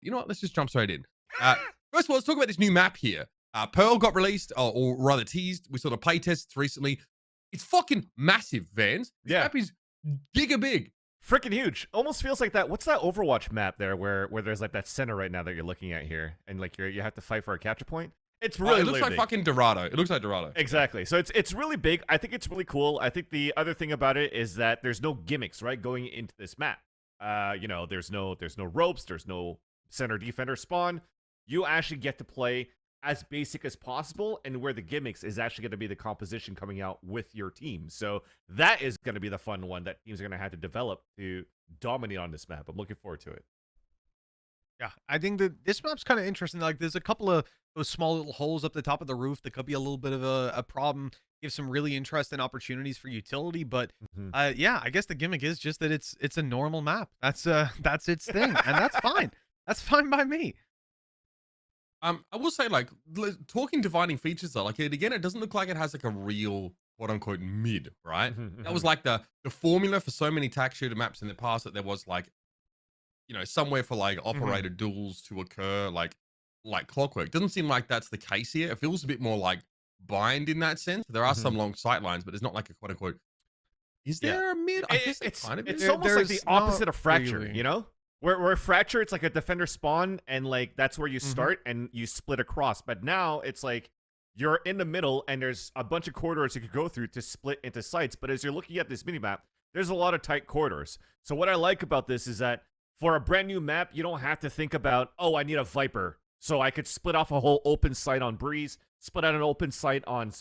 You know what? Let's just jump straight in. First of all, let's talk about this new map here. Pearl got released, or rather teased. We saw the play tests recently. It's fucking massive, Vans. This Yeah. map is giga big. Freaking huge. Almost feels like that. What's that Overwatch map there where there's like that center right now that you're looking at here, and like you have to fight for a capture point? It's really It looks like big. fucking Dorado. It looks like Dorado. Exactly. So it's really big. I think it's really cool. I think the other thing about it is that there's no gimmicks, right, going into this map. You know, there's no ropes, there's no center defender spawn. You actually get to play as basic as possible, and where the gimmicks is actually going to be the composition coming out with your team. So that is going to be the fun one that teams are going to have to develop to dominate on this map. I'm looking forward to it. Yeah, I think that this map's kind of interesting. Like, there's a couple of those small little holes up the top of the roof that could be a little bit of a problem. Give some really interesting opportunities for utility, but yeah, I guess the gimmick is just that it's a normal map. That's its thing, and that's fine. That's fine by me. I will say, like, talking dividing features though, like again, it doesn't look like it has like a real quote unquote mid, right? That was like the formula for so many tac shooter maps in the past, that there was like, you know, somewhere for like operator duels to occur, like clockwork. Doesn't seem like that's the case here. It feels a bit more like bind in that sense. There are some long sight lines, but there's not like a quote unquote. Is there a mid? I guess it's kind of it's is. almost like the There's opposite not of fracture, really. you know? Where fracture, it's like a defender spawn, and like that's where you start and you split across. But now it's like you're in the middle, and there's a bunch of corridors you could go through to split into sites. But as you're looking at this minimap, there's a lot of tight corridors. So what I like about this is that for a brand new map, you don't have to think about, oh, I need a Viper, so I could split off a whole open site on Breeze, split out an open site on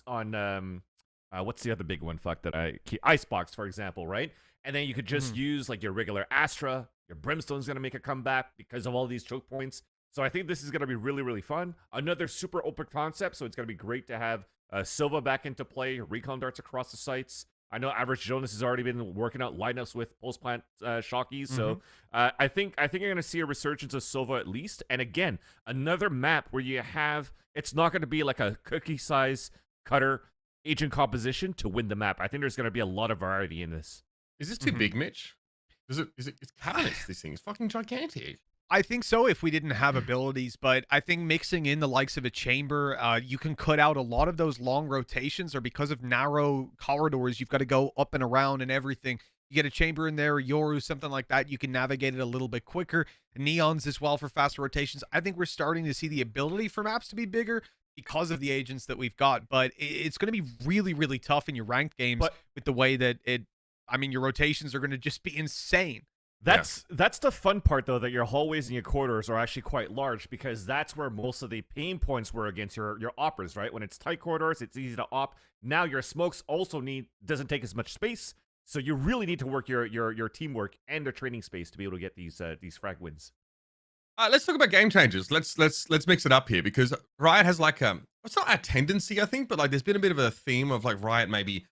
what's the other big one? Fuck that I keep Icebox, for example, right? And then you could just use like your regular Astra. Your Brimstone's going to make a comeback because of all these choke points. So I think this is going to be really, really fun. Another super open concept, so it's going to be great to have Silva back into play, recon darts across the sites. I know Average Jonas has already been working out lineups with post plant Shockies, so I think you're going to see a resurgence of Silva at least. And again, another map where you have, it's not going to be like a cookie size cutter agent composition to win the map. I think there's going to be a lot of variety in this. Is this too big, Mitch? It's catalyst. This thing is fucking gigantic. I think so if we didn't have abilities, but I think mixing in the likes of a chamber, you can cut out a lot of those long rotations, or because of narrow corridors, you've got to go up and around and everything. You get a chamber in there, Yoru, something like that, you can navigate it a little bit quicker. Neons as well for faster rotations. I think we're starting to see the ability for maps to be bigger because of the agents that we've got, but it's going to be really, really tough in your ranked games with the way that I mean, your rotations are going to just be insane. That's the fun part, though, that your hallways and your corridors are actually quite large, because that's where most of the pain points were against your operas, right? When it's tight corridors, it's easy to op. Now your smokes also doesn't take as much space, so you really need to work your teamwork and the training space to be able to get these frag wins. Let's talk about game changers. Let's mix it up here, because Riot has like it's not a tendency, I think, but like there's been a bit of a theme of like Riot maybe,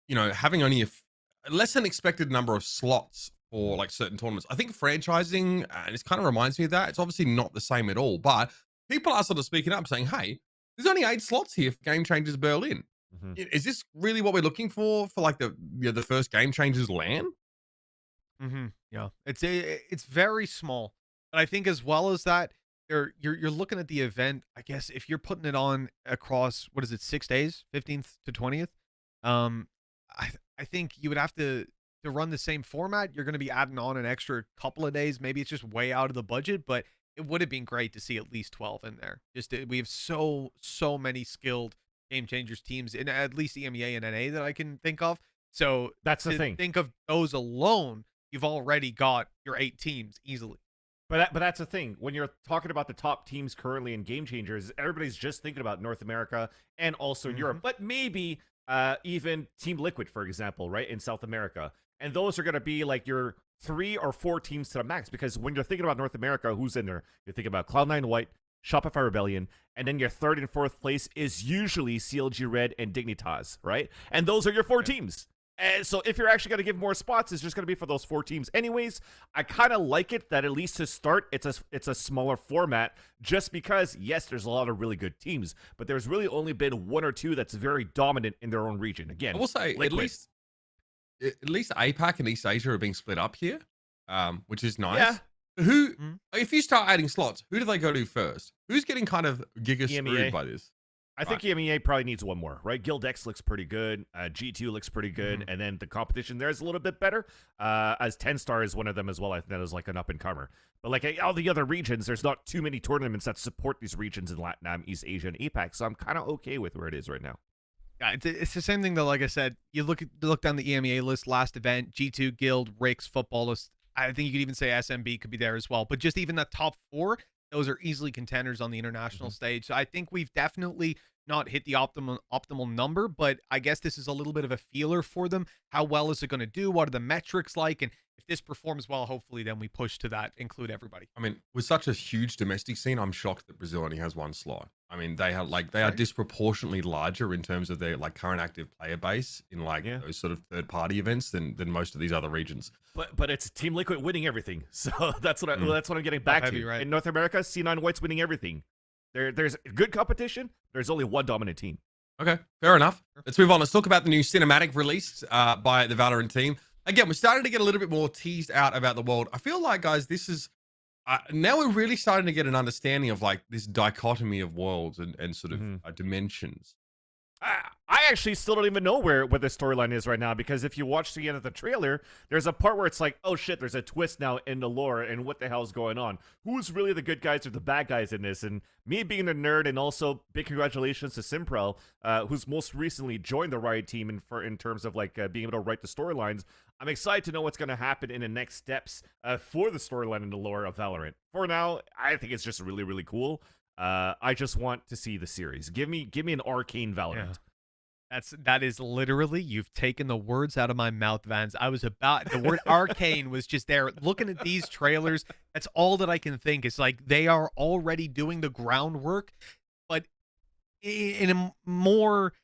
you know, having only a less than expected number of slots for like certain tournaments. I think franchising, and it kind of reminds me of that. It's obviously not the same at all, but people are sort of speaking up saying, hey, there's only 8 slots here for Game Changers Berlin. Is this really what we're looking for like the first Game Changers LAN? Yeah, it's very small, but I think as well as that, you're looking at the event. I guess if you're putting it on across, what is it, 6 days, 15th to 20th, I think you would have to run the same format. You're going to be adding on an extra couple of days. Maybe it's just way out of the budget, but it would have been great to see at least 12 in there. We have so many skilled Game Changers teams in at least EMEA and NA that I can think of. So that's the thing. Think of those alone, you've already got your 8 teams easily. But that's the thing. When you're talking about the top teams currently in Game Changers, everybody's just thinking about North America and also Europe, but maybe even Team Liquid, for example, right, in South America. And those are going to be like your 3 or 4 teams to the max, because when you're thinking about North America, who's in there? You're thinking about Cloud9 White, Shopify Rebellion, and then your 3rd and 4th place is usually CLG Red and Dignitas, right? And those are your 4 teams. And so if you're actually going to give more spots, it's just going to be for those 4 teams anyways. I kind of like it that at least to start, it's a smaller format, just because, yes, there's a lot of really good teams, but there's really only been 1 or 2 that's very dominant in their own region. Again, I will say at least APAC and East Asia are being split up here, which is nice. Yeah. Who, Mhm. if you start adding slots, who do they go to first? Who's getting kind of giga EMEA. screwed by this? I think EMEA probably needs one more, right? Guild X looks pretty good. G2 looks pretty good. And then the competition there is a little bit better. As 10 Star is one of them as well. I think that is like an up and comer. But like all the other regions, there's not too many tournaments that support these regions in Latin, East Asia, and APAC. So I'm kind of okay with where it is right now. Yeah, it's the same thing though. Like I said, you look down the EMEA list, last event, G2, Guild, Ricks, Football list. I think you could even say SMB could be there as well. But just even the top 4, those are easily contenders on the international stage. So I think we've definitely not hit the optimal number, but I guess this is a little bit of a feeler for them. How well is it going to do? What are the metrics like? And if this performs well, hopefully then we push to that, include everybody. I mean, with such a huge domestic scene, I'm shocked that Brazil only has 1 slot. I mean, they are disproportionately larger in terms of their like current active player base in like those sort of third party events than most of these other regions. But it's Team Liquid winning everything, so that's what I'm getting back to. Right. In North America, C9 White's winning everything. There's good competition. There's only one dominant team. Okay, fair enough. Let's move on. Let's talk about the new cinematic released by the Valorant team. Again, we're starting to get a little bit more teased out about the world. I feel like, guys, this is now we're really starting to get an understanding of like this dichotomy of worlds and sort of dimensions. I actually still don't even know what the storyline is right now, because if you watch the end of the trailer, there's a part where it's like, oh shit, there's a twist now in the lore, and what the hell's going on? Who's really the good guys or the bad guys in this? And me being a nerd, and also big congratulations to Simprel, who's most recently joined the Riot team in terms of like being able to write the storylines. I'm excited to know what's going to happen in the next steps for the storyline in the lore of Valorant. For now, I think it's just really, really cool. I just want to see the series. Give me an arcane Valorant. Yeah. That is literally, you've taken the words out of my mouth, Vans. I was about, the word arcane was just there. Looking at these trailers, that's all that I can think. It's like they are already doing the groundwork, but in a more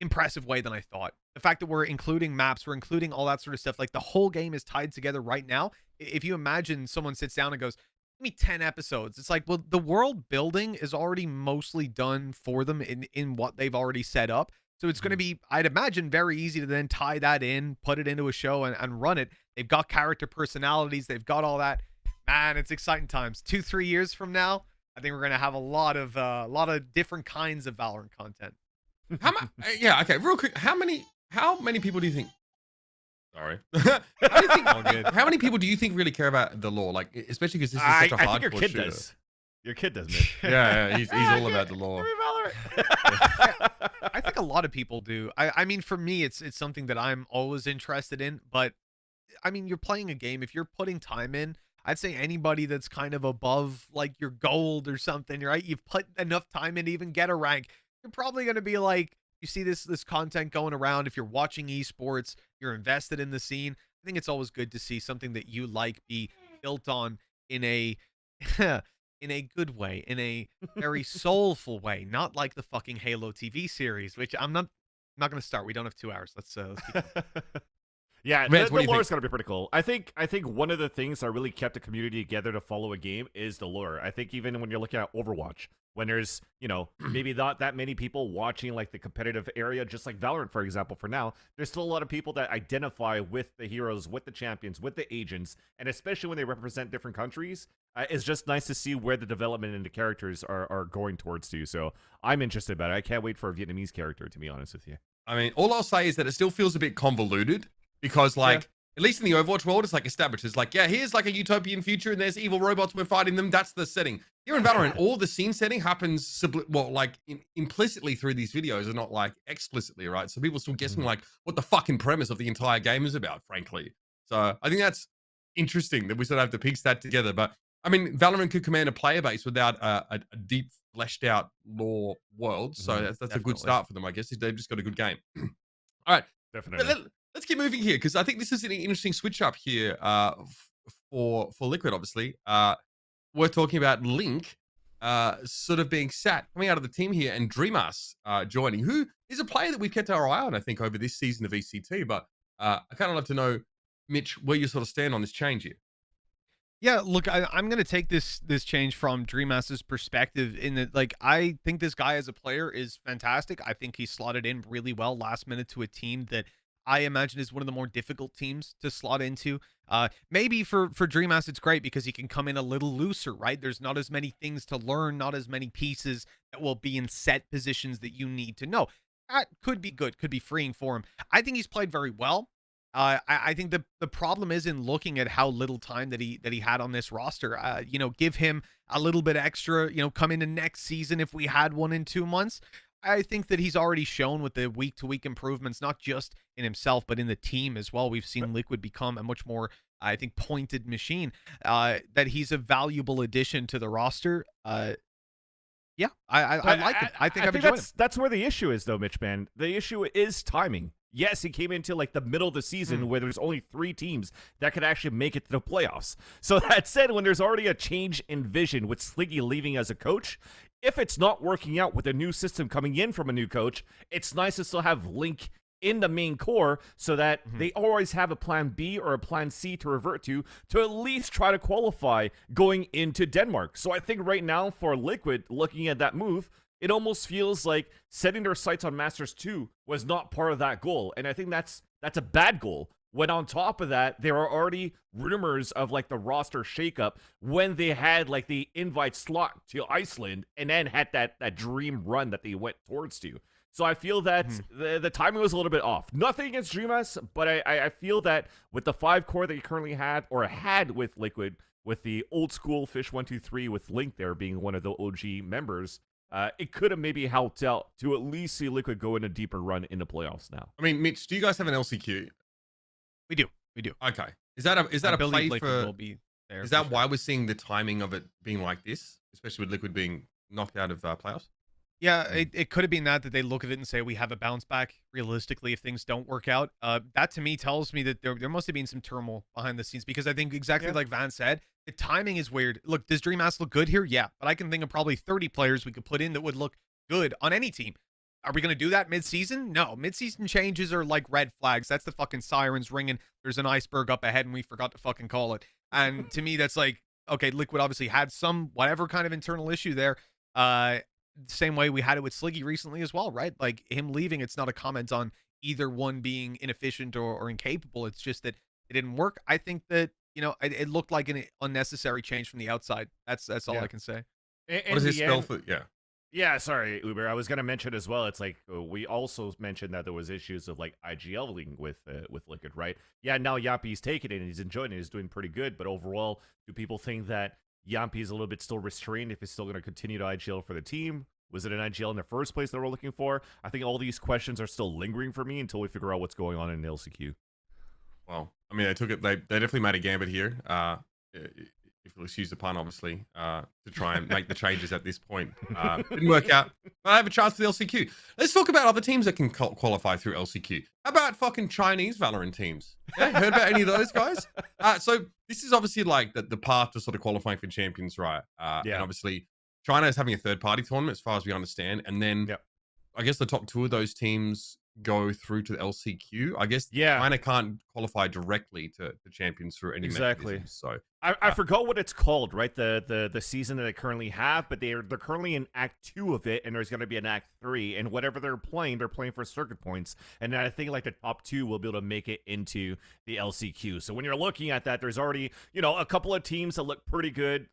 impressive way than I thought. The fact that we're including maps, we're including all that sort of stuff, like the whole game is tied together right now. If you imagine someone sits down and goes, give me 10 episodes. It's like, well, the world building is already mostly done for them in what they've already set up. So it's going to be, I'd imagine, very easy to then tie that in, put it into a show and run it. They've got character personalities. They've got all that. Man, it's exciting times. 2-3 years from now, I think we're going to have a lot of different kinds of Valorant content. Yeah, okay, real quick. How many people do you think? Sorry. How many people do you think really care about the lore? Like, especially because this is such a hardcore I think your kid shooter. does. Your kid does, Mitch. Yeah, he's all about the lore. I think a lot of people do. I mean, for me, it's something that I'm always interested in. But I mean, you're playing a game. If you're putting time in, I'd say anybody that's kind of above like your gold or something, right? You've put enough time in to even get a rank. You're probably going to be like, you see this content going around. If you're watching esports, you're invested in the scene. I think it's always good to see something that you like be built on in a in a good way, in a very soulful way, not like the fucking Halo TV series, which I'm not going to start. We don't have 2 hours. Let's keep going. Yeah, Vance, the lore is going to be pretty cool. I think one of the things that really kept the community together to follow a game is the lore. I think even when you're looking at Overwatch, when there's, maybe not that many people watching like the competitive area, just like Valorant, for example, for now, there's still a lot of people that identify with the heroes, with the champions, with the agents, and especially when they represent different countries, it's just nice to see where the development and the characters are going towards to. So I'm interested about it. I can't wait for a Vietnamese character, to be honest with you. I mean, all I'll say is that it still feels a bit convoluted because, like, at least in the Overwatch world, it's like established. It's like, yeah, here's like a utopian future and there's evil robots. We're fighting them. That's the setting. Here in Valorant, all the scene setting happens, implicitly through these videos and not like explicitly, right? So people are still guessing like what the fucking premise of the entire game is about, frankly. So I think that's interesting that we sort of have to piece that together. But I mean, Valorant could command a player base without a deep, fleshed out lore world. So that's a good start for them, I guess. They've just got a good game. All right. Definitely. Let's keep moving here because I think this is an interesting switch up here for Liquid, obviously. We're talking about Link sort of being sat, coming out of the team here, and Dreamas joining, who is a player that we've kept our eye on, I think, over this season of ECT. But I kind of love to know, Mitch, where you sort of stand on this change here. Yeah, look, I'm going to take this change from Dreamas's perspective in that, like, I think this guy as a player is fantastic. I think he slotted in really well last minute to a team that I imagine is one of the more difficult teams to slot into. Maybe for Dreamhouse, it's great because he can come in a little looser, right? There's not as many things to learn, not as many pieces that will be in set positions that you need to know. That could be good, could be freeing for him. I think he's played very well. I think the problem is in looking at how little time that he had on this roster. Give him a little bit extra. Come into next season if we had one in 2 months. I think that he's already shown with the week-to-week improvements, not just in himself, but in the team as well. We've seen Liquid become a much more, I think, pointed machine, that he's a valuable addition to the roster. Yeah, I like him. I think I've enjoyed him. That's where the issue is, though, MitchMan. The issue is timing. Yes, he came into like the middle of the season where there's only 3 teams that could actually make it to the playoffs. So that said, when there's already a change in vision with Sliggy leaving as a coach, if it's not working out with a new system coming in from a new coach, it's nice to still have Link in the main core so that they always have a plan B or a plan C to revert to at least try to qualify going into Denmark. So I think right now for Liquid, looking at that move, it almost feels like setting their sights on Masters 2 was not part of that goal. And I think that's a bad goal. When on top of that, there are already rumors of like the roster shakeup when they had like the invite slot to Iceland and then had that dream run that they went towards to. So I feel that the timing was a little bit off. Nothing against DreamHaus, but I feel that with the 5 core that you currently had with Liquid, with the old school Fish 123 with Link there being one of the OG members, it could have maybe helped out to at least see Liquid go in a deeper run in the playoffs now. I mean, Mitch, do you guys have an LCQ? We do. Okay. Is that a play for? Will be there is that why we're seeing the timing of it being like this, especially with Liquid being knocked out of playoffs? Yeah, it could have been that they look at it and say we have a bounce back realistically if things don't work out. That to me tells me that there must have been some turmoil behind the scenes because I think exactly like Van said, the timing is weird. Look, does DreamHaus look good here? Yeah, but I can think of probably 30 players we could put in that would look good on any team. Are we going to do that mid-season? No. Mid-season changes are like red flags. That's the fucking sirens ringing. There's an iceberg up ahead and we forgot to fucking call it. And to me, that's like, okay, Liquid obviously had some whatever kind of internal issue there. Same way we had it with Sliggy recently as well, right? Like him leaving, it's not a comment on either one being inefficient or incapable. It's just that it didn't work. I think that, it looked like an unnecessary change from the outside. That's all I can say. What does this spell for? Yeah. Yeah, sorry, Uber. I was gonna mention as well. It's like we also mentioned that there was issues of like IGLing with Liquid, right? Yeah, now Yampi's taking it and he's enjoying it. He's doing pretty good. But overall, do people think that Yampi's a little bit still restrained if he's still gonna continue to IGL for the team? Was it an IGL in the first place that we're looking for? I think all these questions are still lingering for me until we figure out what's going on in LCQ. Well, I mean, they definitely made a gambit here. If you'll excuse the pun, obviously, to try and make the changes at this point. Didn't work out. But I have a chance for the LCQ. Let's talk about other teams that can qualify through LCQ. How about fucking Chinese Valorant teams? Yeah, heard about any of those guys? So this is obviously like the path to sort of qualifying for champions, right? And obviously, China is having a third-party tournament, as far as we understand. And then I guess the top 2 of those teams go through to the LCQ. I guess China can't qualify directly to champions through any mechanism. So I forgot what it's called, right? The season that they currently have, but they're currently in Act 2 of it, and there's going to be an Act 3, and whatever they're playing for circuit points, and I think like the top 2 will be able to make it into the LCQ. So when you're looking at that, there's already a couple of teams that look pretty good,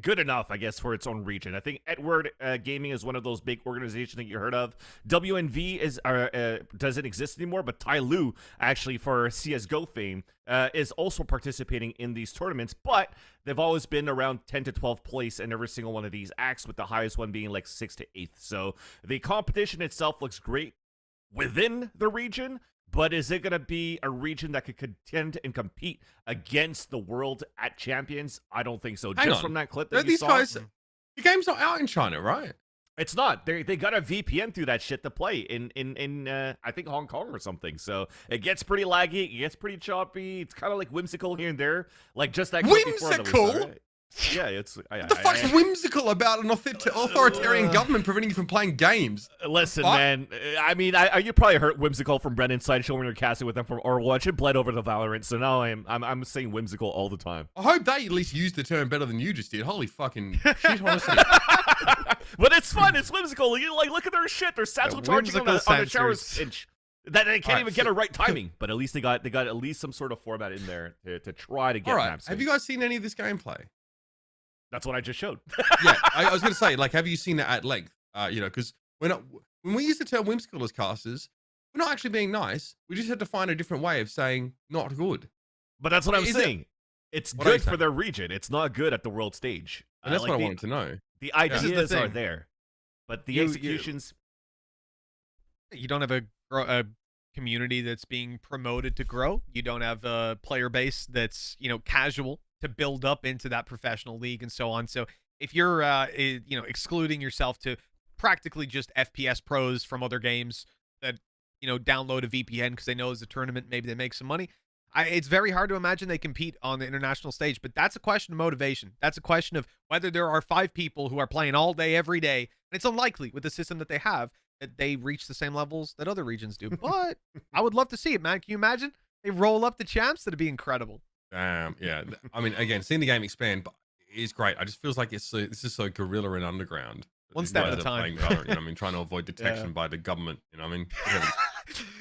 good enough, I guess, for its own region. I think Edward Gaming is one of those big organizations that you heard of. WNV doesn't exist anymore, but Tai Lu, actually for CSGO fame, is also participating in these tournaments, but they've always been around 10 to 12th place in every single one of these acts, with the highest one being like 6th to 8th. So the competition itself looks great within the region, but is it going to be a region that could contend and compete against the world at champions? I don't think so. Just from that clip that you saw. The game's not out in China, right? It's not. They got a VPN through that shit to play in I think Hong Kong or something. So it gets pretty laggy. It gets pretty choppy. It's kind of like whimsical here and there. Like just that. Whimsical. Yeah, it's. What the fuck's whimsical about an authoritarian government preventing you from playing games? Listen, man. I mean, you probably heard whimsical from Brendan's Sideshow when you're casting with them from Overwatch. It bled over to Valorant, so now I'm saying whimsical all the time. I hope they at least used the term better than you just did. Holy fucking shit, honestly. But it's fun. It's whimsical. You like look at their shit. They're satchel charging on the shower's pinch. That they can't Alright, even get so- a right timing, but at least they got at least some sort of format in there to try to get All right. maps. Have you guys seen any of this gameplay? That's what I just showed. Yeah, I was going to say, like, have you seen it at length? You know, because when we used to turn whimsical as casters, we're not actually being nice. We just had to find a different way of saying not good. But that's what I'm Is it- saying. It's What are you good for saying? their region. It's not good at the world stage. And that's Like what I the- wanted to know. The This is the ideas are thing. there, but the You- executions. You don't have a community that's being promoted to grow. You don't have a player base that's, you know, casual to build up into that professional league and so on. So if you're, you know, excluding yourself to practically just FPS pros from other games that, you know, download a VPN because they know it's a tournament, maybe they make some money. It's very hard to imagine they compete on the international stage, but that's a question of motivation. That's a question of whether there are 5 people who are playing all day, every day. And it's unlikely with the system that they have that they reach the same levels that other regions do. But I would love to see it, man. Can you imagine? They roll up the champs. That'd be incredible. Yeah. I mean, again, seeing the game expand is great. I just feels like this is so guerrilla and underground. One These step guys at a are time. playing Valorant, you know what I mean, trying to avoid detection Yeah. by the government. You know what I mean?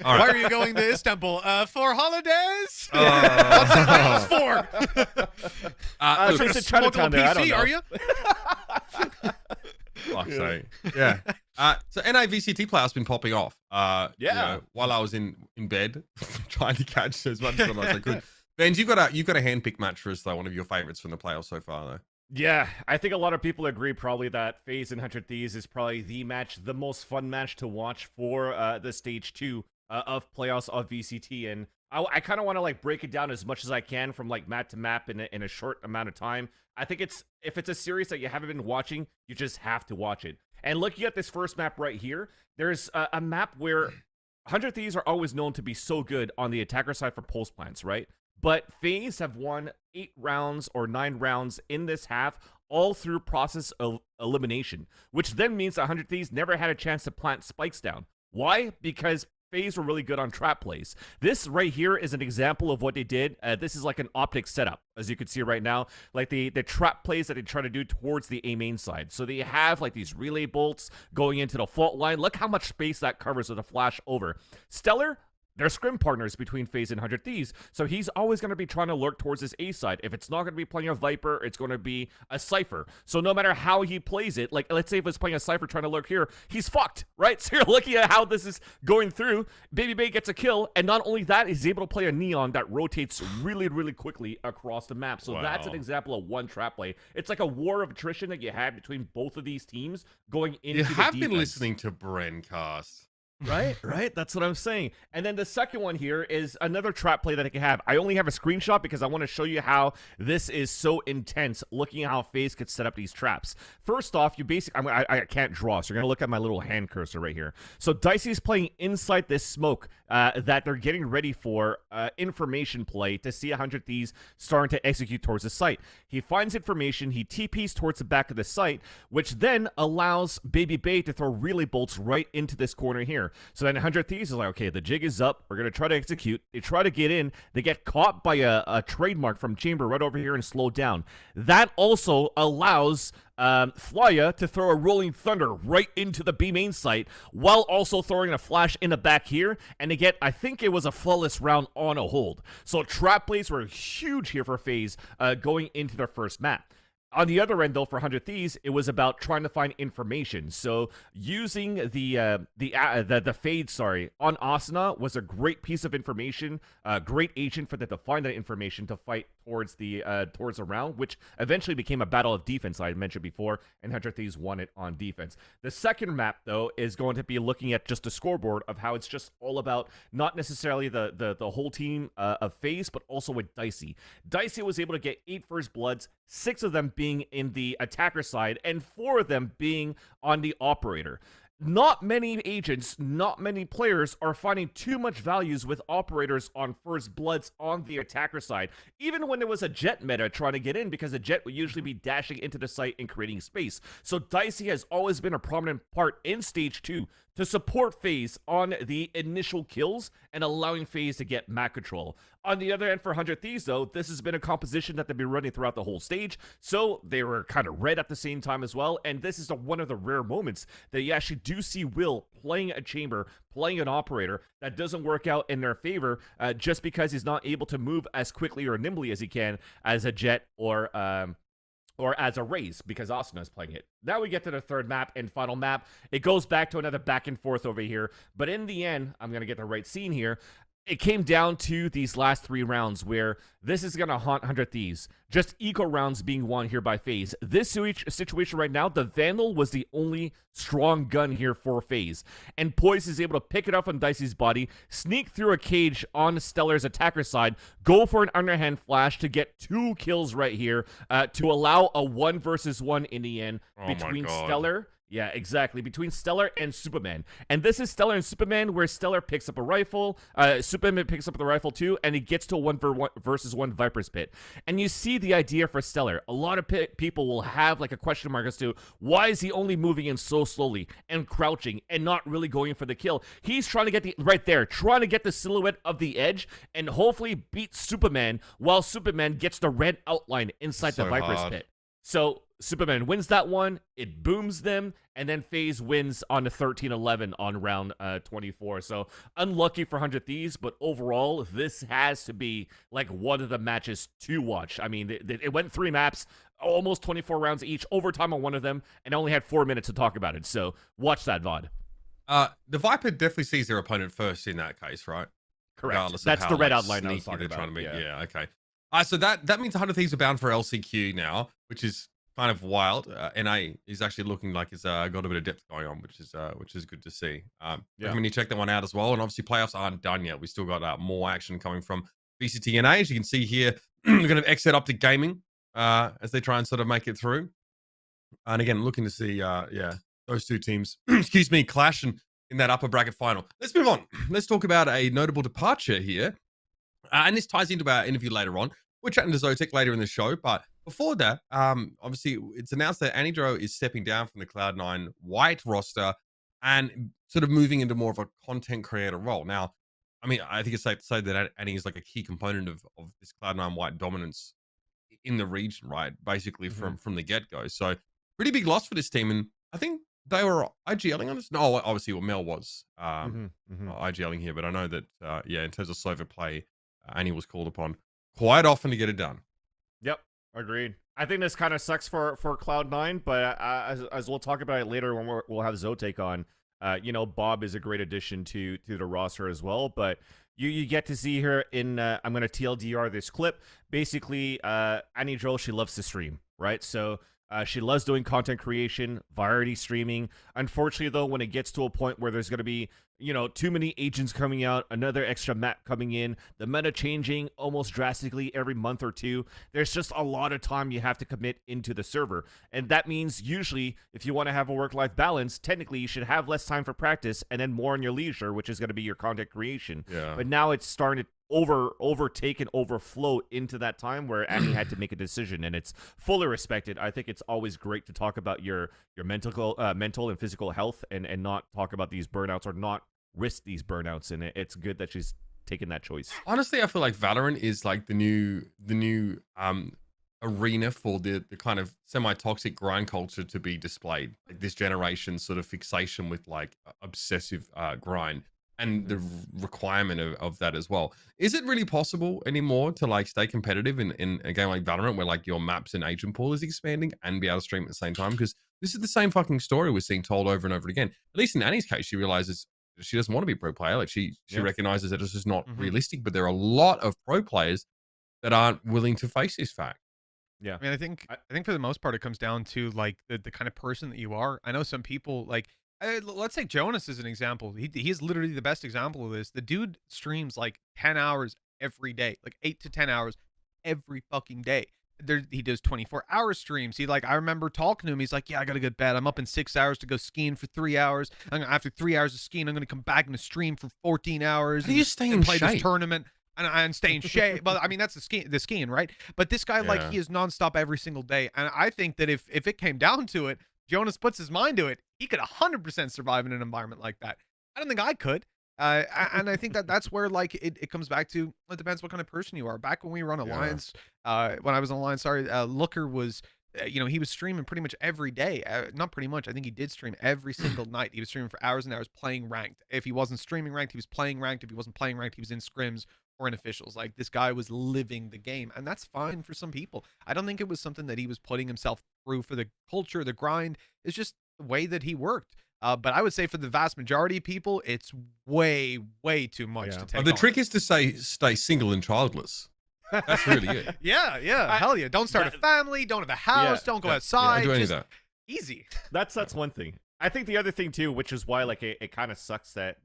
All Why right. are you going to Istanbul? For holidays? Oh. What's that for? Look, Tristan Smuggle Chinatown there, I don't PC, know. are you? fuck's sake. Yeah. So NAVCT player's been popping off. Yeah. You know, while I was in bed trying to catch as much as I could. Benj, you've got a handpicked match for us though. One of your favorites from the playoffs so far though. Yeah, I think a lot of people agree probably that FaZe and 100 Thieves is probably the most fun match to watch for the stage 2 of playoffs of VCT. And I kind of want to like break it down as much as I can from like map to map in a short amount of time. I think if it's a series that you haven't been watching, you just have to watch it. And looking at this first map right here, there's a map where 100 Thieves are always known to be so good on the attacker side for pulse plants, right? But FaZe have won 8 rounds or 9 rounds in this half, all through process of elimination, which then means that 100 Thieves never had a chance to plant spikes down. Why? Because FaZe were really good on trap plays. This right here is an example of what they did. This is like an optic setup, as you can see right now, like the trap plays that they try to do towards the A main side. So they have like these relay bolts going into the fault line. Look how much space that covers with a flash over. Stellar, they're scrim partners between FaZe and 100 Thieves, so he's always going to be trying to lurk towards his A side. If it's not going to be playing a Viper, it's going to be a Cypher. So no matter how he plays it, like let's say if it's playing a Cypher trying to lurk here, he's fucked, right? So you're looking at how this is going through. Baby Bay gets a kill, and not only that, he's able to play a Neon that rotates really, really quickly across the map. So that's an Wow. example of one trap play. It's like a war of attrition that you had between both of these teams going into You the have been defense. listening to Brencast. Right, that's what I'm saying. And then the second one here is another trap play that I can have. I only have a screenshot because I want to show you how this is so intense, looking at how FaZe could set up these traps. First off, you basically, I can't draw, so you're going to look at my little hand cursor right here. So Dicey's playing inside this smoke that they're getting ready for information play to see 100 Thieves starting to execute towards the site. He finds information, he TPs towards the back of the site, which then allows Baby Bay to throw relay bolts right into this corner here. So then 100 Thieves is like, okay, the jig is up. We're going to try to execute. They try to get in. They get caught by a trademark from Chamber right over here and slow down. That also allows Flya to throw a Rolling Thunder right into the B main site while also throwing a flash in the back here. And to get, I think it was a flawless round on a hold. So trap plays were huge here for FaZe going into their first map. On the other end, though, for 100 Thieves, it was about trying to find information. So using the fade, on Asuna was a great piece of information, great agent for them to find that information to fight towards the round, which eventually became a battle of defense, I had mentioned before, and 100 Thieves won it on defense. The second map, though, is going to be looking at just a scoreboard of how it's just all about not necessarily the whole team of FaZe, but also with Dicey. Dicey was able to get 8 first bloods, 6 of them being in the attacker side, and 4 of them being on the operator. Not many agents, not many players are finding too much values with operators on first bloods on the attacker side, even when there was a Jet meta trying to get in, because a Jet would usually be dashing into the site and creating space. So Dicey has always been a prominent part in Stage 2 to support FaZe on the initial kills and allowing FaZe to get map control. On the other end, for 100 Thieves, though, this has been a composition that they've been running throughout the whole stage, so they were kind of red at the same time as well, and this is one of the rare moments that you actually do see Will playing a chamber, playing an operator, that doesn't work out in their favor just because he's not able to move as quickly or nimbly as he can as a Jet or as a Raze, because Asuna is playing it. Now we get to the third map and final map. It goes back to another back and forth over here. But in the end, I'm going to get the right scene here. It came down to these last 3 rounds where this is going to haunt 100 Thieves. Just eco rounds being won here by FaZe. This situation right now, the Vandal was the only strong gun here for FaZe. And Poise is able to pick it up on Dicey's body, sneak through a cage on Stellar's attacker side, go for an underhand flash to get 2 kills right here to allow a 1 versus 1 in the end between Stellar. Yeah, exactly. Between Stellar and Superman. And this is Stellar and Superman, where Stellar picks up a rifle, Superman picks up the rifle too, and he gets to a 1 versus 1 Viper's Pit. And you see the idea for Stellar. A lot of people will have like a question mark as to why is he only moving in so slowly and crouching and not really going for the kill. He's trying to get trying to get the silhouette of the edge and hopefully beat Superman while Superman gets the red outline inside the Viper's Pit. So Superman wins that one, it booms them, and then FaZe wins on the 13-11 on round 24. So unlucky for 100 Thieves, but overall, this has to be like one of the matches to watch. I mean, it went 3 maps, almost 24 rounds each, overtime on one of them, and only had 4 minutes to talk about it. So watch that VOD. The Viper definitely sees their opponent first in that case, right? Correct. That's the red outline I was talking about. Yeah, okay. So that means 100 Thieves are bound for LCQ now, which is kind of wild. NA is actually looking like it's got a bit of depth going on, which is good to see. Recommend you check that one out as well. And obviously playoffs aren't done yet. We still got more action coming from VCT NA. As you can see here, we're going to exit up to gaming as they try and sort of make it through. And again, looking to see those 2 teams, excuse me, clash in that upper bracket final. Let's move on. Let's talk about a notable departure here. And this ties into our interview later on. We're chatting to Zotek later in the show, but before that, obviously, it's announced that Anidro is stepping down from the Cloud9 white roster and sort of moving into more of a content creator role. Now, I mean, I think it's safe to say that Annie is like a key component of this Cloud9 white dominance in the region, right? Basically, from the get-go. So, pretty big loss for this team. And I think they were IGLing on us. No, obviously, Mel was IGLing here, but I know that, in terms of solo play, Annie was called upon quite often to get it done. Yep, agreed. I think this kind of sucks for Cloud9, but as we'll talk about it later when we'll have Zotek on, Bob is a great addition to the roster as well. But you get to see her in, I'm going to TLDR this clip. Basically, Annie Joel, she loves to stream, right? So she loves doing content creation, variety streaming. Unfortunately, though, when it gets to a point where there's going to be, too many agents coming out, another extra map coming in, the meta changing almost drastically every month or 2, there's just a lot of time you have to commit into the server. And that means usually if you want to have a work-life balance, technically you should have less time for practice and then more on your leisure, which is going to be your content creation. Yeah. But now it's starting to overtake and overflow into that time where Annie had to make a decision, and it's fully respected. I think it's always great to talk about your mental and physical health and not talk about these burnouts or not risk these burnouts, and it's good that she's taken that choice. Honestly, I feel like Valorant is like the new arena for the kind of semi-toxic grind culture to be displayed. Like this generation's sort of fixation with like obsessive grind and the requirement of that as well. Is it really possible anymore to like stay competitive in a game like Valorant where like your maps and agent pool is expanding and be able to stream at the same time? Because this is the same fucking story we're seeing told over and over again. At least in Annie's case, she realizes she doesn't want to be a pro player. Like she recognizes that it's just not realistic, but there are a lot of pro players that aren't willing to face this fact. Yeah. I mean, I think for the most part, it comes down to like the kind of person that you are. I know some people like, let's take Jonas as an example. He is literally the best example of this. The dude streams like 10 hours every day, like 8 to 10 hours every fucking day. He does 24-hour streams. I remember talking to him. He's like, yeah, I got to go to bed. I'm up in 6 hours to go skiing for 3 hours. After 3 hours of skiing, I'm going to come back and stream for 14 hours. How do you stay in play shape? This tournament. And stay in shape. But I mean, that's the skiing, right? But this guy, like, he is nonstop every single day. And I think that if it came down to it, Jonas puts his mind to it, he could 100% survive in an environment like that. I don't think I could. And I think that that's where like it comes back to, it depends what kind of person you are. Back when we were on Alliance, when I was on Alliance, sorry, Looker was, he was streaming pretty much every day. Not pretty much. I think he did stream every single night. He was streaming for hours and hours playing ranked. If he wasn't streaming ranked, he was playing ranked. If he wasn't playing ranked, he was in scrims or in officials. Like, this guy was living the game, and that's fine for some people. I don't think it was something that he was putting himself through for the culture, the grind. It's just the way that he worked. But I would say for the vast majority of people, it's way, way too much to take The on. trick is to stay single and childless. That's really it. Yeah, hell yeah. Don't start a family, don't have a house, don't go outside. Don't do any of that. Easy. That's one thing. I think the other thing too, which is why like it kind of sucks that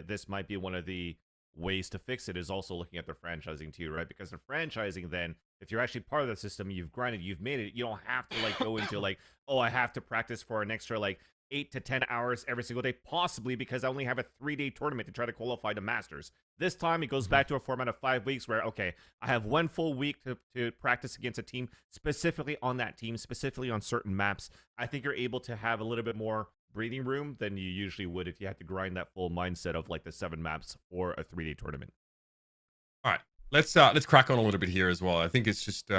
this might be one of the ways to fix it, is also looking at the franchising too, right? Because the franchising, then if you're actually part of the system, you've grinded, you've made it, you don't have to like go into like, oh, I have to practice for an extra like 8 to 10 hours every single day, possibly because I only have a 3-day tournament to try to qualify to Masters. This time it goes back to a format of 5 weeks where, okay, I have 1 full week to practice against a team, specifically on that team, specifically on certain maps. I think you're able to have a little bit more breathing room than you usually would if you had to grind that full mindset of like the 7 maps for a 3-day tournament. All right, let's crack on a little bit here as well. I think it's just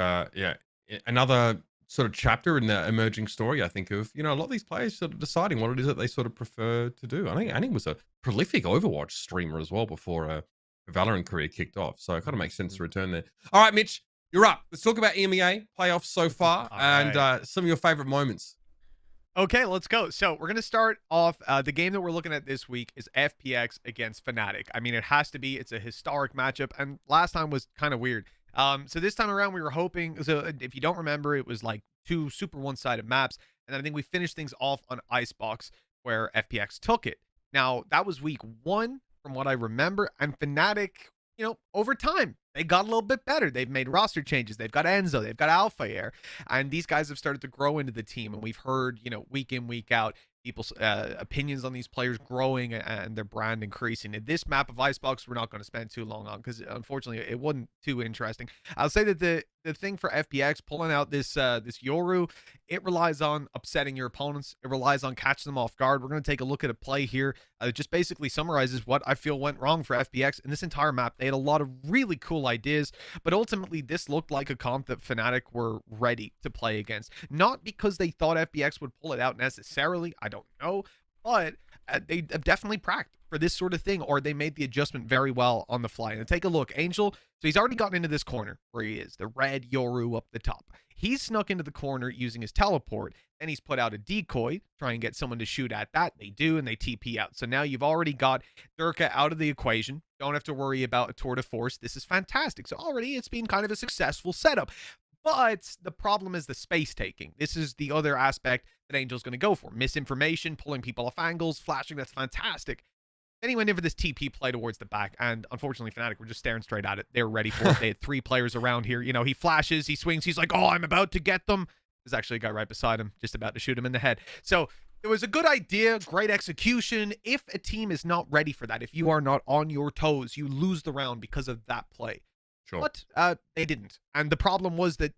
another sort of chapter in the emerging story, I think, of, a lot of these players sort of deciding what it is that they sort of prefer to do. I think Annie was a prolific Overwatch streamer as well before her Valorant career kicked off. So it kind of makes sense to return there. All right, Mitch, you're up. Let's talk about EMEA playoffs so far and some of your favorite moments. Okay, let's go. So we're going to start off. The game that we're looking at this week is FPX against Fnatic. I mean, it has to be. It's a historic matchup. And last time was kind of weird. So this time around, we were hoping. So if you don't remember, it was like 2 super one-sided maps. And then I think we finished things off on Icebox where FPX took it. Now, that was week 1 from what I remember. And Fnatic, over time, they got a little bit better. They've made roster changes. They've got Enzo. They've got Alpha Air. And these guys have started to grow into the team. And we've heard, week in, week out, people's opinions on these players growing and their brand increasing. In this map of Icebox, we're not going to spend too long on because, unfortunately, it wasn't too interesting. I'll say that the thing for FPX, pulling out this Yoru, it relies on upsetting your opponents. It relies on catching them off guard. We're going to take a look at a play here. It just basically summarizes what I feel went wrong for FPX in this entire map. They had a lot of really cool ideas, but ultimately this looked like a comp that Fnatic were ready to play against. Not because they thought FPX would pull it out necessarily, I don't know, but they have definitely pracked for this sort of thing, or they made the adjustment very well on the fly. And take a look, Angel, so he's already gotten into this corner where he is, the red Yoru up the top. He's snuck into the corner using his teleport, and he's put out a decoy, try and get someone to shoot at that. They do, and they TP out. So now you've already got Durka out of the equation. Don't have to worry about a tour de force. This is fantastic. So already it's been kind of a successful setup. But the problem is the space taking. This is the other aspect that Angel's going to go for. Misinformation, pulling people off angles, flashing, that's fantastic. Then he went in for this TP play towards the back, and unfortunately Fnatic were just staring straight at it. They were ready for it. They had 3 players around here. He flashes, he swings, he's like, oh, I'm about to get them. There's actually a guy right beside him, just about to shoot him in the head. So it was a good idea, great execution. If a team is not ready for that, if you are not on your toes, you lose the round because of that play. Sure. But they didn't. And the problem was that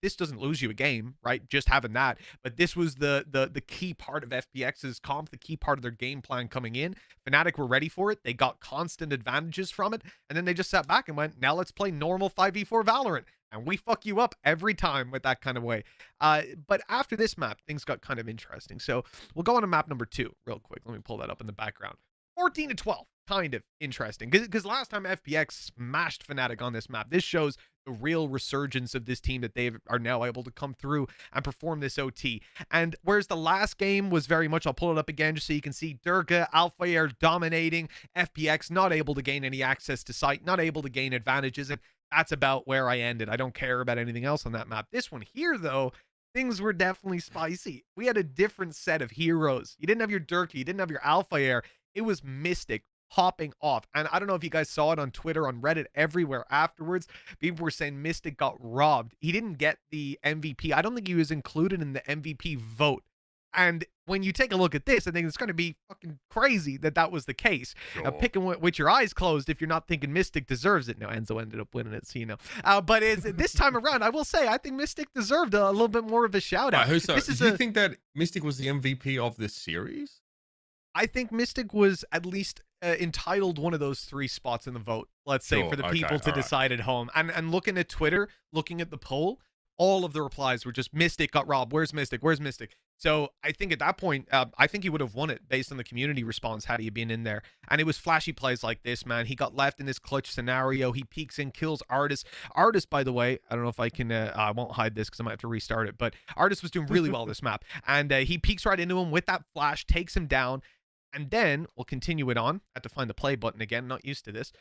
this doesn't lose you a game, right? Just having that. But this was the key part of FPX's comp, the key part of their game plan coming in. Fnatic were ready for it. They got constant advantages from it. And then they just sat back and went, now let's play normal 5v4 Valorant. And we fuck you up every time with that kind of way. But after this map, things got kind of interesting. So we'll go on to map number 2 real quick. Let me pull that up in the background. 14-12. Kind of interesting because last time FPX smashed Fnatic on this map. This shows the real resurgence of this team that they are now able to come through and perform this OT. And whereas the last game was very much, I'll pull it up again just so you can see, Durka, Alpha Air dominating, FPX not able to gain any access to site, not able to gain advantages, and that's about where I ended. I don't care about anything else on that map. This one here, though, things were definitely spicy. We had a different set of heroes. You didn't have your Durka, you didn't have your Alpha Air. It was Mystic popping off. And I don't know if you guys saw it on Twitter, on Reddit, everywhere afterwards. People were saying Mystic got robbed. He didn't get the MVP. I don't think he was included in the MVP vote. And when you take a look at this, I think it's going to be fucking crazy that was the case. Sure. Picking with your eyes closed if you're not thinking Mystic deserves it. No, Enzo ended up winning it, so you know. But this time around, I will say, I think Mystic deserved a little bit more of a shout out. Right, do you think that Mystic was the MVP of this series? I think Mystic was at least entitled one of those 3 spots in the vote, let's say, for the people to decide at home. And looking at Twitter, looking at the poll, all of the replies were just Mystic got robbed. Where's Mystic? Where's Mystic? So I think at that point, I think he would have won it based on the community response had he been in there. And it was flashy plays like this, man. He got left in this clutch scenario. He peeks in, kills Artis. Artis, by the way, I don't know if I can, I won't hide this because I might have to restart it, but Artis was doing really well this map. And he peeks right into him with that flash, takes him down. And then we'll continue it on. I have to find the play button again. Not used to this.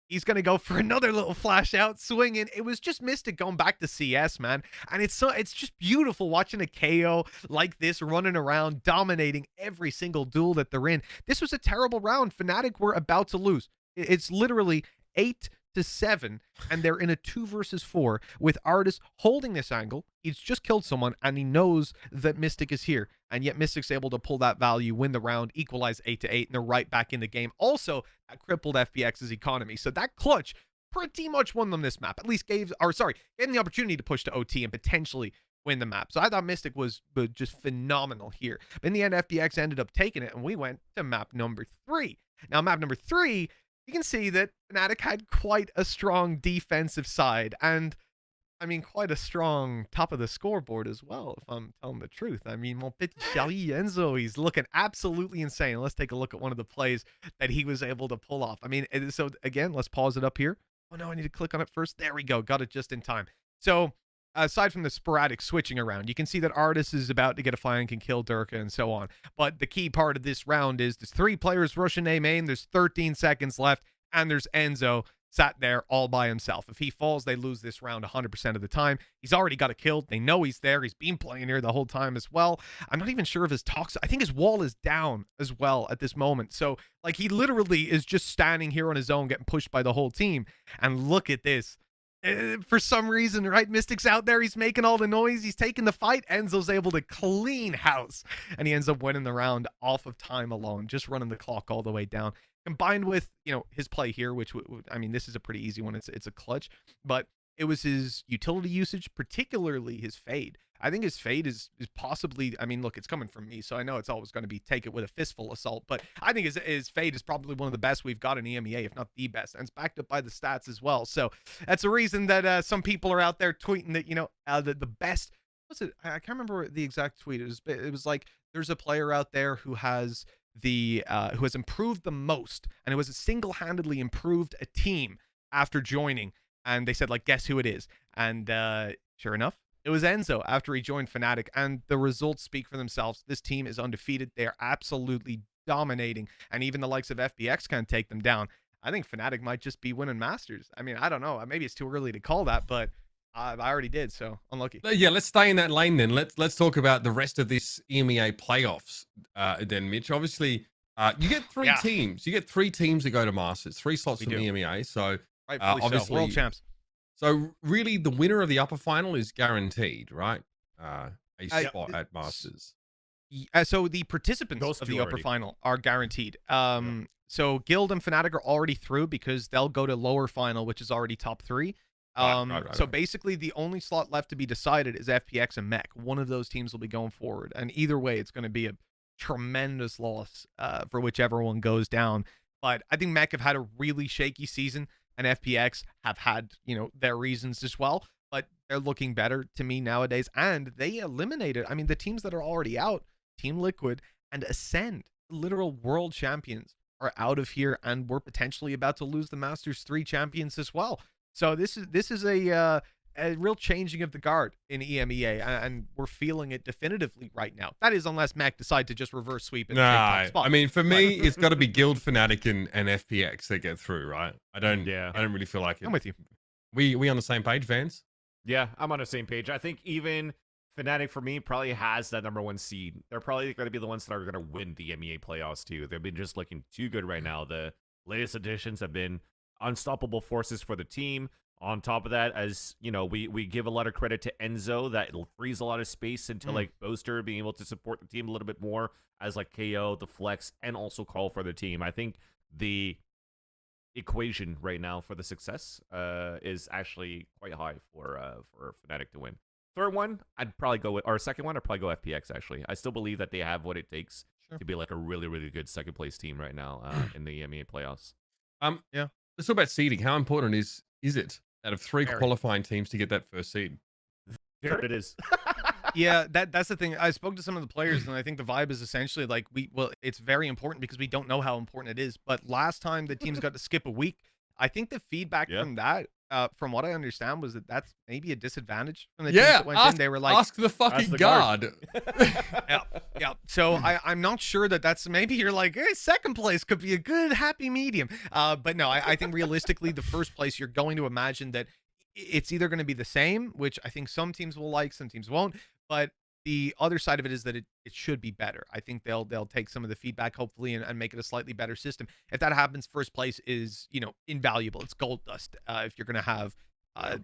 He's going to go for another little flash out, swinging. It was just Mystic going back to CS, man. And it's just beautiful watching a KO like this running around, dominating every single duel that they're in. This was a terrible round. Fnatic were about to lose. It's literally 8-7, and they're in a 2 versus 4 with Artis holding this angle. He's just killed someone, and he knows that Mystic is here, and yet Mystic's able to pull that value, win the round, equalize 8-8, and they're right back in the game. Also, that crippled FBX's economy, so that clutch pretty much won them this map. At least gave them the opportunity to push to OT and potentially win the map. So I thought Mystic was just phenomenal here. But in the end, FBX ended up taking it, and we went to map number 3. Now, map number 3, you can see that Fnatic had quite a strong defensive side, and I mean, quite a strong top of the scoreboard as well, if I'm telling the truth. I mean, mon petit chéri Enzo, he's looking absolutely insane. Let's take a look at one of the plays that he was able to pull off. I mean, so again, let's pause it up here. Oh no, I need to click on it first. There we go. Got it just in time. So aside from the sporadic switching around, you can see that Artis is about to get a flank and kill Durka and so on. But the key part of this round is there's 3 players rushing A main. There's 13 seconds left, and there's Enzo sat there all by himself. If he falls, they lose this round 100% of the time. He's already got a kill. They know he's there. He's been playing here the whole time as well. I'm not even sure if his toxic. I think his wall is down as well at this moment. So, like, he literally is just standing here on his own, getting pushed by the whole team. And look at this. For some reason, right? Mystic's out there. He's making all the noise. He's taking the fight. Enzo's able to clean house. And he ends up winning the round off of time alone, just running the clock all the way down. Combined with, you know, his play here, which, I mean, this is a pretty easy one. It's a clutch. But it was his utility usage, particularly his fade. I think his fade is possibly, I mean, look, it's coming from me, so I know it's always going to be take it with a fistful assault, but I think his fade is probably one of the best we've got in EMEA, if not the best, and it's backed up by the stats as well. So that's a reason that some people are out there tweeting that, you know, the best, what's it? I can't remember the exact tweet. It was like, there's a player out there who has who has improved the most, and it was single-handedly improved a team after joining, and they said, like, guess who it is? And sure enough, it was Enzo after he joined Fnatic, and the results speak for themselves. This team is undefeated. They are absolutely dominating, and even the likes of FBX can't take them down. I think Fnatic might just be winning Masters. I mean, I don't know. Maybe it's too early to call that, but I already did, so unlucky. Yeah, let's stay in that lane then. Let's talk about the rest of this EMEA playoffs then, Mitch. Obviously, you get 3 teams. You get 3 teams that go to Masters, 3 slots from the EMEA. So obviously, world champs. So really, the winner of the upper final is guaranteed, right? A spot at Masters. So the participants of the upper final are guaranteed. So Guild and Fnatic are already through because they'll go to lower final, which is already top 3. So basically, the only slot left to be decided is FPX and Mech. One of those teams will be going forward, and either way, it's going to be a tremendous loss for whichever one goes down. But I think Mech have had a really shaky season, and FPX have had, you know, their reasons as well. But they're looking better to me nowadays, and they eliminated. I mean, the teams that are already out, Team Liquid and Ascend, literal world champions, are out of here, and we're potentially about to lose the Masters 3 champions as well. So this is a real changing of the guard in EMEA, and we're feeling it definitively right now. That is, unless Mac decide to just reverse sweep and take top spot. I mean, for me, it's got to be Guild, Fnatic, and FPX that get through, right? I don't really feel like it. I'm with you. We on the same page, Vance? Yeah, I'm on the same page. I think even Fnatic, for me, probably has that #1 seed. They're probably going to be the ones that are going to win the EMEA playoffs, too. They've been just looking too good right now. The latest additions have been unstoppable forces for the team. On top of that, as you know, we give a lot of credit to Enzo that it'll freeze a lot of space into like Boaster being able to support the team a little bit more as like KO, the flex, and also call for the team. I think the equation right now for the success is actually quite high for Fnatic to win. Third one, I'd probably go with, or second one, I'd probably go FPX. Actually, I still believe that they have what it takes to be like a really, really good second place team right now in the EMEA playoffs. Yeah. Let's talk about seeding. How important is it out of 3 Very. qualifying teams to get that first seed? There it is. Yeah, that's the thing. I spoke to some of the players, and I think the vibe is essentially like it's very important because we don't know how important it is. But last time the teams got to skip a week, I think the feedback from that, from what I understand, was that that's maybe a disadvantage from the teams that went in. They were like, ask the fucking guard. yeah. So I'm not sure that's maybe you're like, hey, second place could be a good happy medium. But no, I think realistically, the first place, you're going to imagine that it's either going to be the same, which I think some teams will like, some teams won't. But the other side of it is that it should be better. I think they'll take some of the feedback, hopefully, and make it a slightly better system. If that happens, first place is, invaluable. It's gold dust. If you're going to have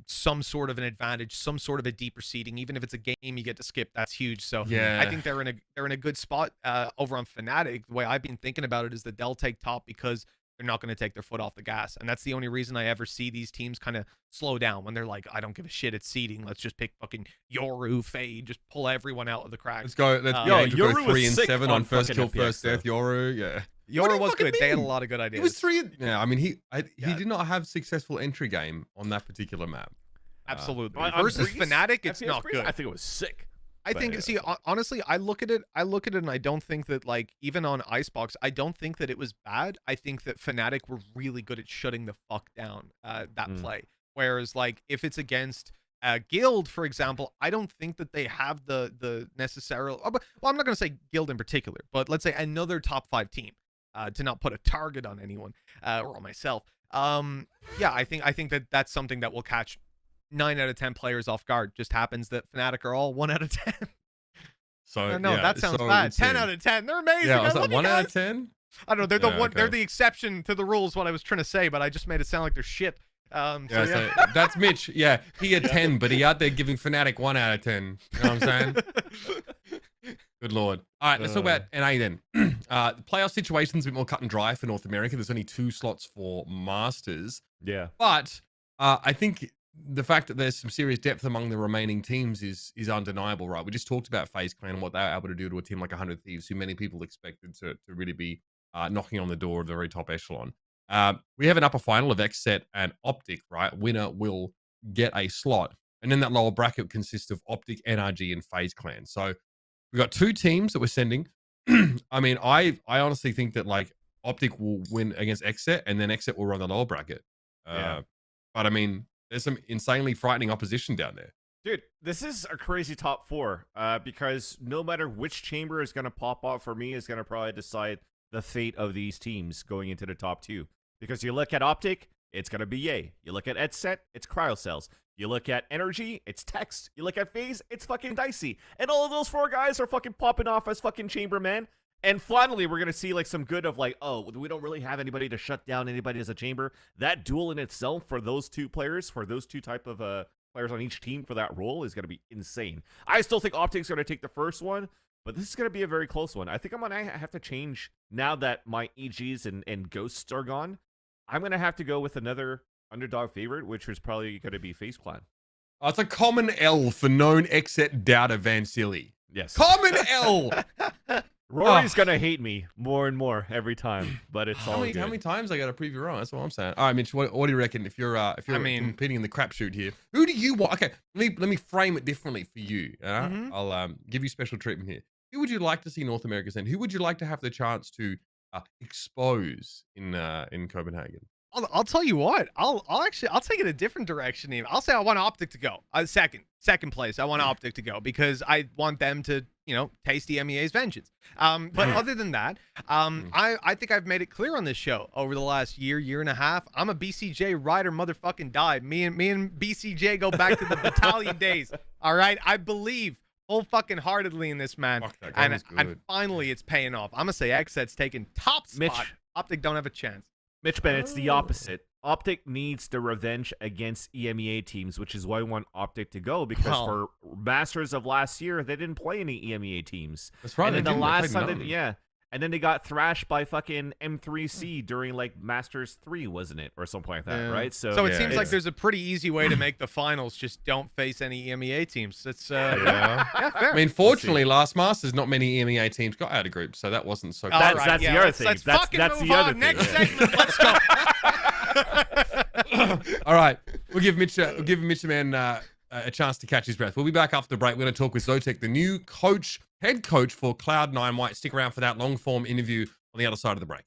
some sort of an advantage, some sort of a deeper seeding, even if it's a game you get to skip, that's huge. So yeah, I think they're in a good spot over on Fnatic. The way I've been thinking about it is that they'll take top because they're not going to take their foot off the gas. And that's the only reason I ever see these teams kind of slow down when they're like, I don't give a shit, it's seeding. Let's just pick fucking Yoru, Fade, just pull everyone out of the cracks. Let's go. Yoru go 3 was and 7 on first fucking kill, FPX, first death. Yoru, yeah. Yoru was good. They had a lot of good ideas. He was 3. Yeah, I mean, he did not have successful entry game on that particular map. Absolutely. On Versus Breeze, Fnatic, it's FPS not Breeze, good. I think it was sick. I think, see, honestly, I look at it and I don't think that, like, even on Icebox, I don't think that it was bad. I think that Fnatic were really good at shutting the fuck down that play. Whereas, like, if it's against Guild, for example, I don't think that they have the necessary, well, I'm not going to say Guild in particular, but let's say another top 5 team, to not put a target on anyone or on myself. Yeah, I think that that's something that will catch 9 out of 10 players off guard. Just happens that Fnatic are all 1 out of 10. So no, that sounds bad. insane. 10 out of 10. They're amazing. Yeah, I was I like, love you 1 out of guys. 10. I don't know. They're the one. Okay. They're the exception to the rules. What I was trying to say, but I just made it sound like they're shit. So that's Mitch. Yeah, he had 10, but he out there giving Fnatic 1 out of 10. You know what I'm saying? Good lord. All right, let's talk about NA then. The playoff situation's a bit more cut and dry for North America. There's only 2 slots for Masters. Yeah. But I think the fact that there's some serious depth among the remaining teams is undeniable, right? We just talked about FaZe Clan and what they were able to do to a team like 100 Thieves, who many people expected to really be knocking on the door of the very top echelon. We have an upper final of XSET and Optic, right? Winner will get a slot. And then that lower bracket consists of Optic, NRG, and FaZe Clan. So we've got 2 teams that we're sending. I mean, I honestly think that, like, Optic will win against XSET, and then XSET will run the lower bracket. But I mean, there's some insanely frightening opposition down there. Dude, this is a crazy top 4 because no matter which chamber is going to pop off for me is going to probably decide the fate of these teams going into the top 2. Because you look at Optic, it's going to be Yay. You look at Edset, it's Cryocells. You look at Energy, it's Text. You look at FaZe, it's fucking Dicey. And all of those 4 guys are fucking popping off as fucking chamberman. And finally, we're going to see, like, some good of, like, oh, we don't really have anybody to shut down anybody as a chamber. That duel in itself for those 2 players, for those 2 type of players on each team for that role is going to be insane. I still think Optic's going to take the first one, but this is going to be a very close one. I think I'm going to have to change now that my EGs and Ghosts are gone. I'm going to have to go with another underdog favorite, which is probably going to be FaZe Clan. Oh, it's a common L for known XSET doubter Vansilli. Yes. Common L! Rory's going to hate me more and more every time, but it's all good. How many times I got to prove you wrong? That's what I'm saying. All right, Mitch, what do you reckon if you're competing in the crapshoot here? Who do you want? Okay, let me frame it differently for you. I'll give you special treatment here. Who would you like to see North America send? Who would you like to have the chance to expose in Copenhagen? I'll tell you what. I'll take it a different direction. Even I'll say I want Optic to go. Second place. I want Optic to go because I want them to, taste the MEA's vengeance. But other than that, I think I've made it clear on this show over the last year and a half. I'm a BCJ rider, motherfucking die. Me and BCJ go back to the battalion days. All right, I believe whole fucking heartedly in this man, and finally it's paying off. I'm gonna say XSET's taking top spot. Mitch, Optic don't have a chance. MitchMan, it's the opposite. Optic needs the revenge against EMEA teams, which is why we want Optic to go, because Wow. for Masters of last year, they didn't play any EMEA teams. That's right. And then they the didn't. They last played time, none. yeah. And then they got thrashed by fucking M3C during like Masters 3, wasn't it? Or something like that, Yeah. right? So it Yeah, seems yeah. like there's a pretty easy way to make the finals. Just don't face any EMEA teams. It's Yeah. yeah, fair. I mean, fortunately, last Masters, not many EMEA teams got out of groups, so that wasn't so. All That's- right, that's the yeah, other let's, thing. Let's That's- fucking that's move the other on. thing, Next yeah. segment. Let's go. All right, we'll give MitchMan a chance to catch his breath. We'll be back after the break. We're going to talk with Zotek, the new head coach for Cloud9 White. Stick around for that long form interview on the other side of the break.